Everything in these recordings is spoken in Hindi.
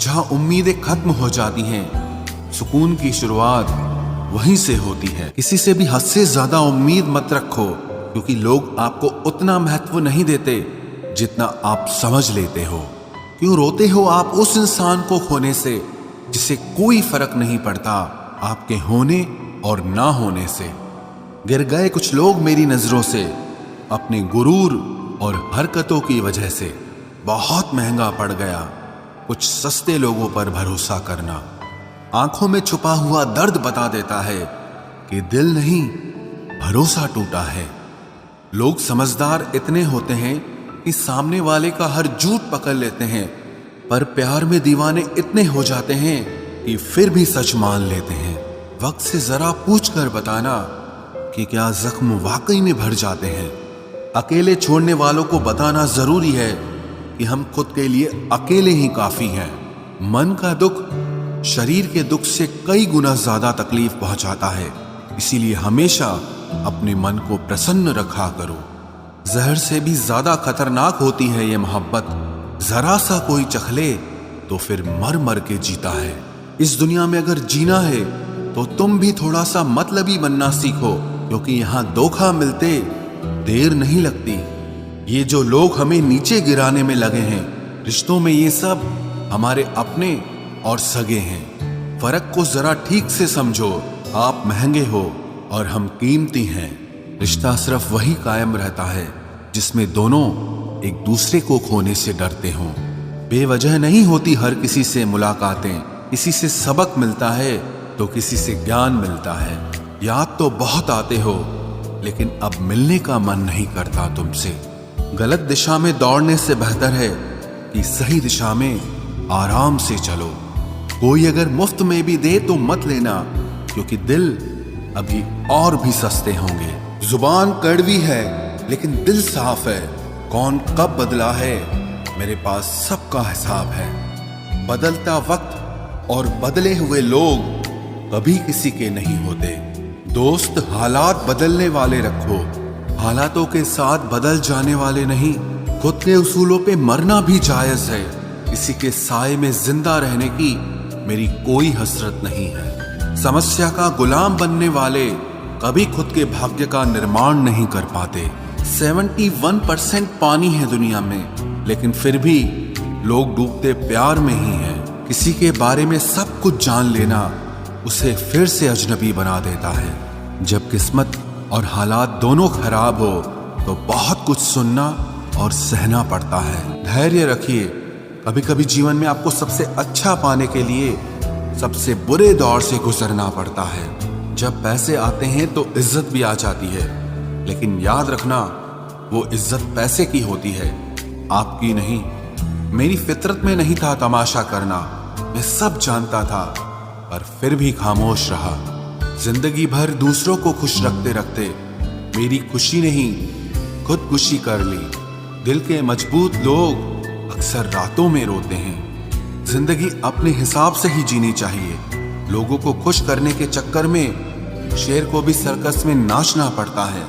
जहां उम्मीदें खत्म हो जाती हैं, सुकून की शुरुआत वहीं से होती है। किसी से भी हद से ज्यादा उम्मीद मत रखो, क्योंकि लोग आपको उतना महत्व नहीं देते जितना आप समझ लेते हो। क्यों रोते हो आप उस इंसान को खोने से जिसे कोई फर्क नहीं पड़ता आपके होने और ना होने से। गिर गए कुछ लोग मेरी नजरों से अपने गुरूर और हरकतों की वजह से। बहुत महंगा पड़ गया कुछ सस्ते लोगों पर भरोसा करना। आंखों में छुपा हुआ दर्द बता देता है कि दिल नहीं, भरोसा टूटा है। लोग समझदार इतने होते हैं कि सामने वाले का हर झूठ पकड़ लेते हैं, पर प्यार में दीवाने इतने हो जाते हैं कि फिर भी सच मान लेते हैं। वक्त से जरा पूछ कर बताना कि क्या जख्म वाकई में भर जाते हैं। अकेले छोड़ने वालों को बताना जरूरी है कि हम खुद के लिए अकेले ही काफी हैं। मन का दुख शरीर के दुख से कई गुना ज्यादा तकलीफ पहुंचाता है, इसीलिए हमेशा अपने मन को प्रसन्न रखा करो। जहर से भी ज्यादा खतरनाक होती है ये मोहब्बत। जरा सा कोई चखले तो फिर मर मर के जीता है। इस दुनिया में अगर जीना है तो तुम भी थोड़ा सा मतलबी बनना सीखो, क्योंकि यहां धोखा मिलते देर नहीं लगती। ये जो लोग हमें नीचे गिराने में लगे हैं, रिश्तों में ये सब हमारे अपने और सगे हैं। फर्क को जरा ठीक से समझो। आप महंगे हो और हम कीमती हैं। रिश्ता सिर्फ वही कायम रहता है जिसमें दोनों एक दूसरे को खोने से डरते हों। बेवजह नहीं होती हर किसी से मुलाकातें। किसी से सबक मिलता है तो किसी से ज्ञान मिलता है। याद तो बहुत आते हो, लेकिन अब मिलने का मन नहीं करता तुमसे। गलत दिशा में दौड़ने से बेहतर है कि सही दिशा में आराम से चलो। कोई अगर मुफ्त में भी दे तो मत लेना, क्योंकि दिल अभी और भी सस्ते होंगे। जुबान कड़वी है लेकिन दिल साफ है। कौन कब बदला है मेरे पास सबका हिसाब है। बदलता वक्त और बदले हुए लोग कभी किसी के नहीं होते। दोस्त हालात बदलने वाले रखो, हालातों के साथ बदल जाने वाले नहीं। खुद के उसूलों पे मरना भी जायज है। किसी के साए में जिंदा रहने की मेरी कोई हसरत नहीं है। समस्या का गुलाम बनने वाले कभी खुद के भाग्य का निर्माण नहीं कर पाते। 71% पानी है दुनिया में, लेकिन फिर भी लोग डूबते प्यार में ही हैं। किसी के बारे में सब कुछ जान लेना उसे फिर से अजनबी बना देता है। जब किस्मत और हालात दोनों खराब हो तो बहुत कुछ सुनना और सहना पड़ता है। धैर्य रखिए। कभी कभी जीवन में आपको सबसे अच्छा पाने के लिए सबसे बुरे दौर से गुजरना पड़ता है। जब पैसे आते हैं तो इज्जत भी आ जाती है, लेकिन याद रखना वो इज्जत पैसे की होती है, आपकी नहीं। मेरी फितरत में नहीं था तमाशा करना, मैं सब जानता था, पर फिर भी खामोश रहा। जिंदगी भर दूसरों को खुश रखते रखते मेरी खुशी नहीं खुदकुशी कर ली। दिल के मजबूत लोग अक्सर रातों में रोते हैं। जिंदगी अपने हिसाब से ही जीनी चाहिए। लोगों को खुश करने के चक्कर में शेर को भी सर्कस में नाचना पड़ता है।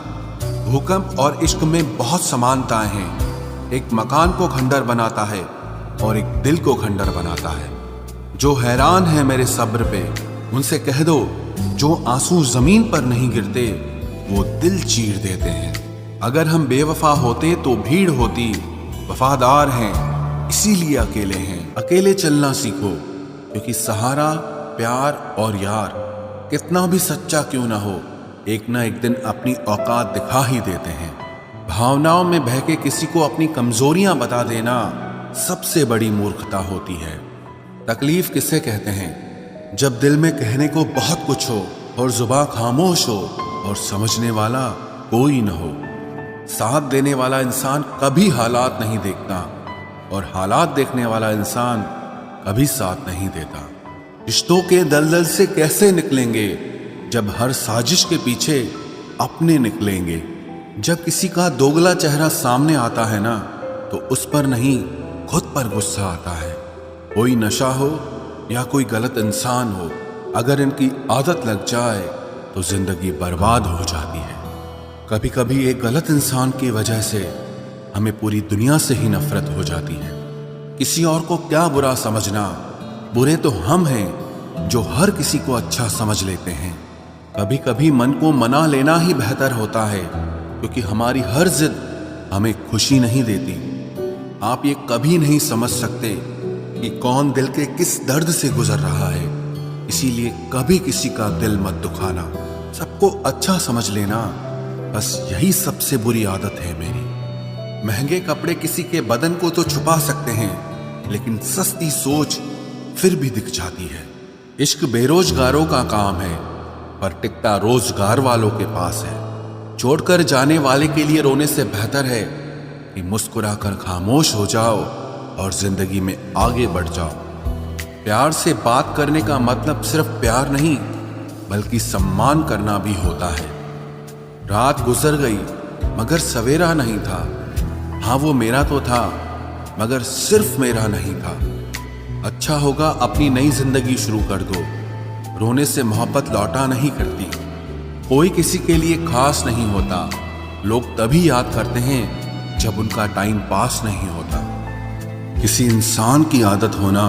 भूकंप और इश्क में बहुत समानताएं हैं। एक मकान को खंडर बनाता है और एक दिल को खंडर बनाता है। जो हैरान है मेरे सब्र पे, उनसे कह दो जो आंसू जमीन पर नहीं गिरते वो दिल चीर देते हैं। अगर हम बेवफा होते तो भीड़ होती। वफादार हैं इसीलिए अकेले हैं। अकेले चलना सीखो, क्योंकि सहारा प्यार और यार कितना भी सच्चा क्यों ना हो, एक ना एक दिन अपनी औकात दिखा ही देते हैं। भावनाओं में बहके किसी को अपनी कमजोरियां बता देना सबसे बड़ी मूर्खता होती है। तकलीफ किसे कहते हैं? जब दिल में कहने को बहुत कुछ हो और जुबान खामोश हो और समझने वाला कोई न हो। साथ देने वाला इंसान कभी हालात नहीं देखता और हालात देखने वाला इंसान कभी साथ नहीं देता। रिश्तों के दलदल से कैसे निकलेंगे जब हर साजिश के पीछे अपने निकलेंगे। जब किसी का दोगला चेहरा सामने आता है ना, तो उस पर नहीं खुद पर गुस्सा आता है। कोई नशा हो या कोई गलत इंसान हो, अगर इनकी आदत लग जाए तो जिंदगी बर्बाद हो जाती है। कभी कभी एक गलत इंसान की वजह से हमें पूरी दुनिया से ही नफरत हो जाती है। किसी और को क्या बुरा समझना, बुरे तो हम हैं जो हर किसी को अच्छा समझ लेते हैं। कभी कभी मन को मना लेना ही बेहतर होता है, क्योंकि हमारी हर जिद हमें खुशी नहीं देती। आप ये कभी नहीं समझ सकते कि कौन दिल के किस दर्द से गुजर रहा है, इसीलिए कभी किसी का दिल मत दुखाना, सबको अच्छा समझ लेना। बस यही सबसे बुरी आदत है मेरी। महंगे कपड़े किसी के बदन को तो छुपा सकते हैं, लेकिन सस्ती सोच फिर भी दिख जाती है। इश्क बेरोजगारों का काम है, पर टिकता रोजगार वालों के पास है। छोड़कर जाने वाले के लिए रोने से बेहतर है कि मुस्कुराकर खामोश हो जाओ और जिंदगी में आगे बढ़ जाओ। प्यार से बात करने का मतलब सिर्फ प्यार नहीं, बल्कि सम्मान करना भी होता है। रात गुजर गई मगर सवेरा नहीं था। हाँ, वो मेरा तो था, मगर सिर्फ मेरा नहीं था। अच्छा होगा अपनी नई जिंदगी शुरू कर दो। रोने से मोहब्बत लौटा नहीं करती। कोई किसी के लिए खास नहीं होता। लोग तभी याद करते हैं जब उनका टाइम पास नहीं होता। किसी इंसान की आदत होना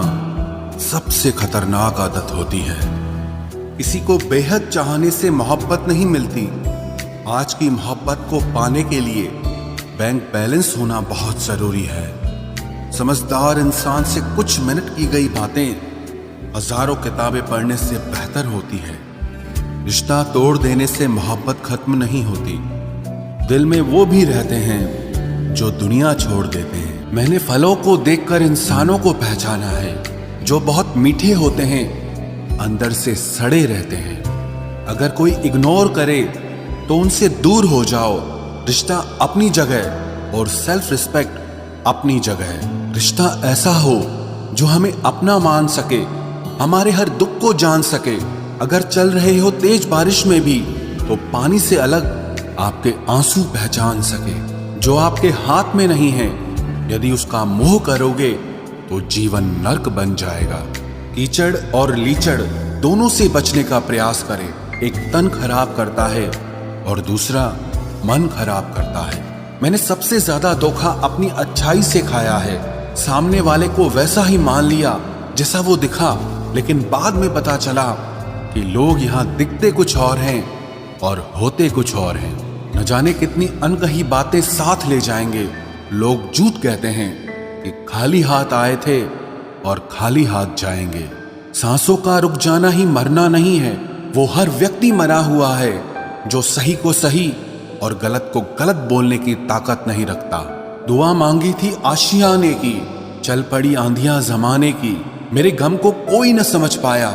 सबसे खतरनाक आदत होती है। किसी को बेहद चाहने से मोहब्बत नहीं मिलती। आज की मोहब्बत को पाने के लिए बैंक बैलेंस होना बहुत जरूरी है। समझदार इंसान से कुछ मिनट की गई बातें हजारों किताबें पढ़ने से बेहतर होती है। रिश्ता तोड़ देने से मोहब्बत खत्म नहीं होती। दिल में वो भी रहते हैं जो दुनिया छोड़ देते हैं। मैंने फलों को देखकर इंसानों को पहचाना है, जो बहुत मीठे होते हैं, अंदर से सड़े रहते हैं। अगर कोई इग्नोर करे तो उनसे दूर हो जाओ। रिश्ता अपनी जगह और सेल्फ रिस्पेक्ट अपनी जगह। रिश्ता ऐसा हो जो हमें अपना मान सके, हमारे हर दुख को जान सके। अगर चल रहे हो तेज बारिश में भी तो पानी से अलग आपके आंसू पहचान सके। जो आपके हाथ में नहीं है, यदि उसका मोह करोगे तो जीवन नर्क बन जाएगा। कीचड़ और लीचड़ दोनों से बचने का प्रयास करें। एक तन खराब करता है और दूसरा मन खराब करता है। मैंने सबसे ज्यादा धोखा अपनी अच्छाई से खाया है। सामने वाले को वैसा ही मान लिया जैसा वो दिखा, लेकिन बाद में पता चला कि लोग यहाँ दिखते कुछ और हैं और होते कुछ और हैं। न जाने कितनी अनकही बातें साथ ले जाएंगे। लोग झूठ कहते हैं कि खाली हाथ आए थे और खाली हाथ जाएंगे। सांसों का रुक जाना ही मरना नहीं है। वो हर व्यक्ति मरा हुआ है जो सही को सही और गलत को गलत बोलने की ताकत नहीं रखता। दुआ मांगी थी आशियाने की, चल पड़ी आंधियां जमाने की। मेरे गम को कोई न समझ पाया,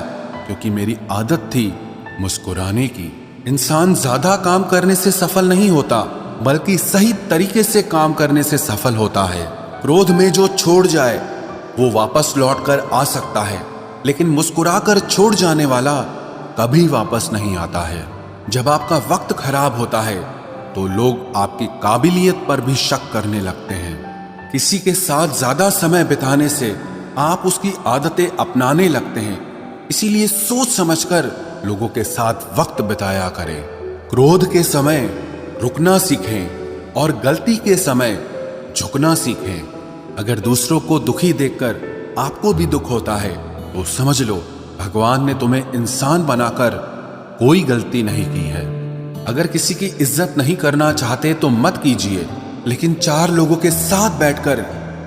क्योंकि मेरी आदत थी मुस्कुराने की। इंसान ज्यादा काम करने से सफल नहीं होता, बल्कि सही तरीके से काम करने से सफल होता है। क्रोध में जो छोड़ जाए वो वापस लौट कर आ सकता है, लेकिन मुस्कुराकर छोड़ जाने वाला कभी वापस नहीं आता है। जब आपका वक्त खराब होता है तो लोग आपकी काबिलियत पर भी शक करने लगते हैं। किसी के साथ ज्यादा समय बिताने से आप उसकी आदतें अपनाने लगते हैं। इसीलिए सोच समझकर लोगों के साथ वक्त बिताया करें। क्रोध के समय रुकना सीखें और गलती के समय झुकना सीखें। अगर दूसरों को दुखी देखकर आपको भी दुख होता है तो समझ लो भगवान ने तुम्हें इंसान बनाकर कोई गलती नहीं की है। अगर किसी की इज्जत नहीं करना चाहते तो मत कीजिए, लेकिन चार लोगों के साथ बैठकर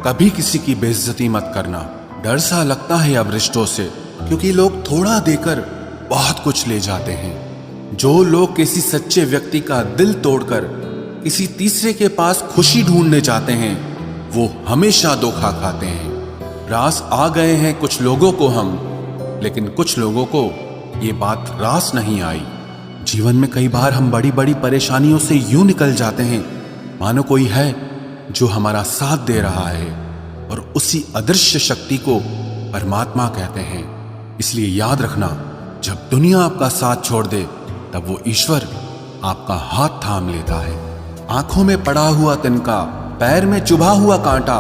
कभी किसी की बेइज्जती मत करना। डर सा लगता है अब रिश्तों से, क्योंकि लोग थोड़ा देकर बहुत कुछ ले जाते हैं। जो लोग किसी सच्चे व्यक्ति का दिल तोड़कर किसी तीसरे के पास खुशी ढूंढने जाते हैं, वो हमेशा धोखा खाते हैं। रास आ गए हैं कुछ लोगों को हम, लेकिन कुछ लोगों को ये बात रास नहीं आई। जीवन में कई बार हम बड़ी बड़ी परेशानियों से यूं निकल जाते हैं मानो कोई है जो हमारा साथ दे रहा है, और उसी अदृश्य शक्ति को परमात्मा कहते हैं। इसलिए याद रखना, जब दुनिया आपका साथ छोड़ दे तब वो ईश्वर आपका हाथ थाम लेता है। आंखों में पड़ा हुआ तिनका, पैर में चुभा हुआ कांटा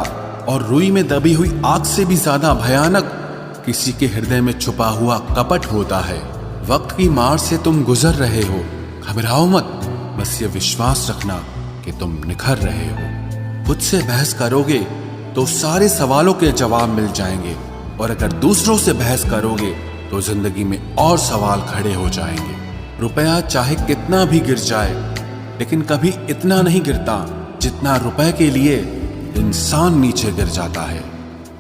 और रुई में दबी हुई आग से भी ज्यादा भयानक किसी के हृदय में छुपा हुआ कपट होता है। वक्त की मार से तुम गुजर रहे हो, घबराओ मत, बस ये विश्वास रखना कि तुम निखर रहे हो। खुद से बहस करोगे तो सारे सवालों के जवाब मिल जाएंगे, और अगर दूसरों से बहस करोगे तो जिंदगी में और सवाल खड़े हो जाएंगे। रुपया चाहे कितना भी गिर जाए, लेकिन कभी इतना नहीं गिरता जितना रुपए के लिए इंसान नीचे गिर जाता है।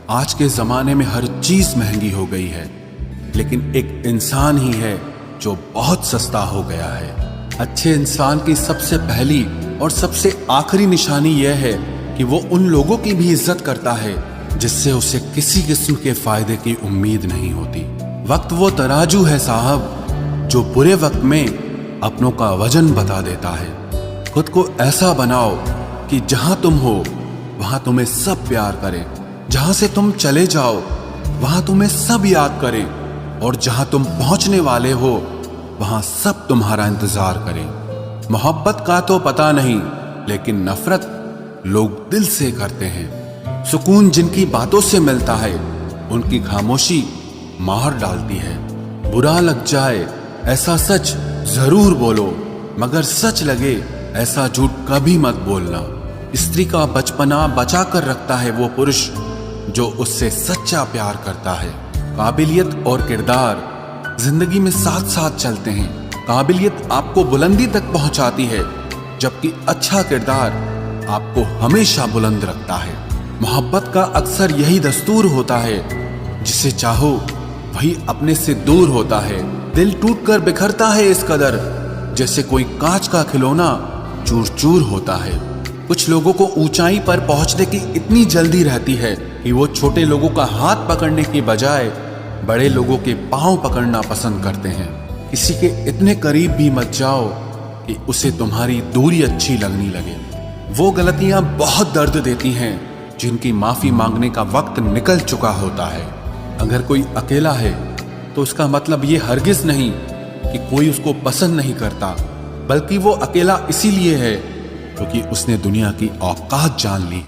आज के जमाने में हर चीज महंगी हो गई है, लेकिन एक इंसान ही है जो बहुत सस्ता हो गया है। अच्छे इंसान की सबसे पहली और सबसे आखिरी निशानी यह है कि वो उन लोगों की भी इज्जत करता है जिससे उसे किसी किस्म के फायदे की उम्मीद नहीं होती। वक्त वो तराजू है साहब जो बुरे वक्त में अपनों का वजन बता देता है। खुद को ऐसा बनाओ कि जहां तुम हो वहां तुम्हें सब प्यार करें, जहां से तुम चले जाओ वहां तुम्हें सब याद करें, और जहां तुम पहुंचने वाले हो वहां सब तुम्हारा इंतजार करें। मोहब्बत का तो पता नहीं, लेकिन नफरत लोग दिल से करते हैं। सुकून जिनकी बातों से मिलता है उनकी खामोशी मार डालती है। बुरा लग जाए ऐसा सच जरूर बोलो, मगर सच लगे ऐसा झूठ कभी मत बोलना। स्त्री का बचपना बचा कर रखता है वो पुरुष जो उससे सच्चा प्यार करता है। काबिलियत और किरदार जिंदगी में साथ साथ चलते हैं। काबिलियत आपको बुलंदी तक पहुंचाती है, जबकि अच्छा किरदार आपको हमेशा बुलंद रखता है। मोहब्बत का अक्सर यही दस्तूर होता है, जिसे चाहो वही अपने से दूर होता है। दिल टूटकर बिखरता है इस कदर, जैसे कोई कांच का खिलौना चूर चूर होता है। कुछ लोगों को ऊंचाई पर पहुंचने की इतनी जल्दी रहती है कि वो छोटे लोगों का हाथ पकड़ने की बजाय बड़े लोगों के पांव पकड़ना पसंद करते हैं। किसी के इतने करीब भी मत जाओ कि उसे तुम्हारी दूरी अच्छी लगने लगे। वो गलतियां बहुत दर्द देती हैं जिनकी माफी मांगने का वक्त निकल चुका होता है। अगर कोई अकेला है तो उसका मतलब ये हरगिज नहीं कि कोई उसको पसंद नहीं करता, बल्कि वो अकेला इसीलिए है क्योंकि उसने दुनिया की औकात जान ली।